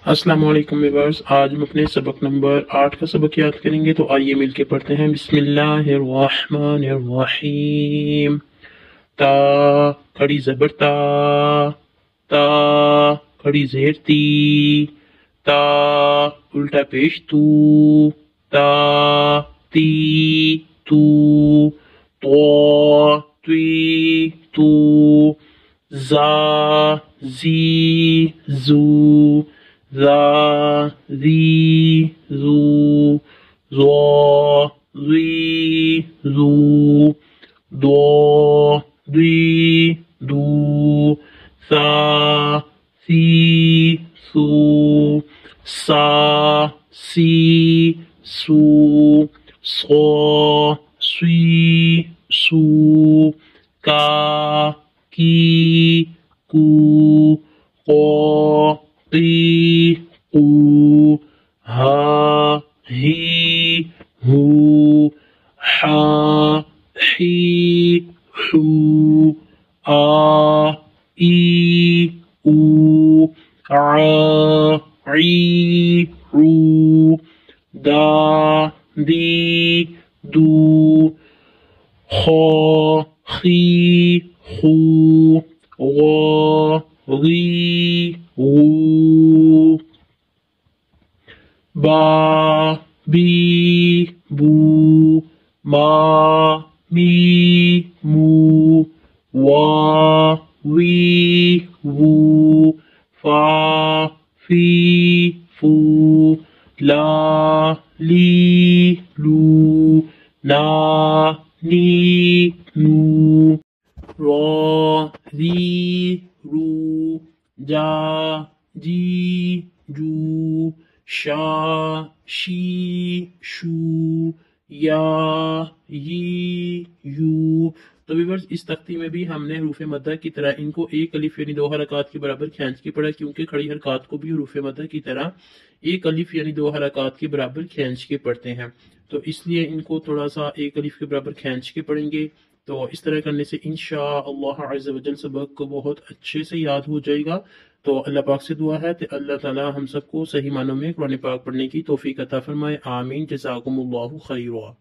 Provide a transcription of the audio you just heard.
अस्सलाम वालेकुम व्यूअर्स, आज हम अपने सबक नंबर 8 का सबक याद करेंगे। तो आइए मिलके पढ़ते हैं। बिस्मिल्लाहिर्रहमानिर्रहीम। ता खड़ी ज़बर ता खड़ी ज़ेर ती, ता उल्टा पेश तू, ता ती तू, तो त्वी तू, जा जी जू, ज़ा ज़ी ज़ू, ज़ौ ज़ी ज़ू, दो द्वी दू, सा सी सू, सा सी सू, सो स्वी सू, का की कू, को की कू, हा ही हू, हा ही हू, आ ई ऊ, आ ई ऊ, दा दी दू, खो खी खू, गो गी गू, बा बी बू, मा मी मू, वा वी वू, फा फी फू, ला ली लू, ना नी नू, रो री रू, जा जी जू, शा शी शू, या यी यू। तो व्यूअर्स, इस तख्ती में भी हमने हरूफ मद्दा की तरह इनको एक अलिफ यानी 2 हरकत के बराबर खींच के पढ़ा, क्योंकि खड़ी हरकत को भी हरूफ मद्दा की तरह एक अलिफ यानी 2 हरकत के बराबर खींच के पढ़ते हैं। तो इसलिए इनको थोड़ा सा एक अलिफ के बराबर खींच के पढ़ेंगे। तो इस तरह करने से इंशाअल्लाह अज़्ज़ व जल सबक को बहुत अच्छे से याद हो जाएगा। तो अल्लाह पाक से दुआ है कि अल्लाह ताला हम सबको सही मानों में कुरान पाक पढ़ने की तौफीक अता फरमाए। आमीन। जज़ाकुमुल्लाहु खैरा।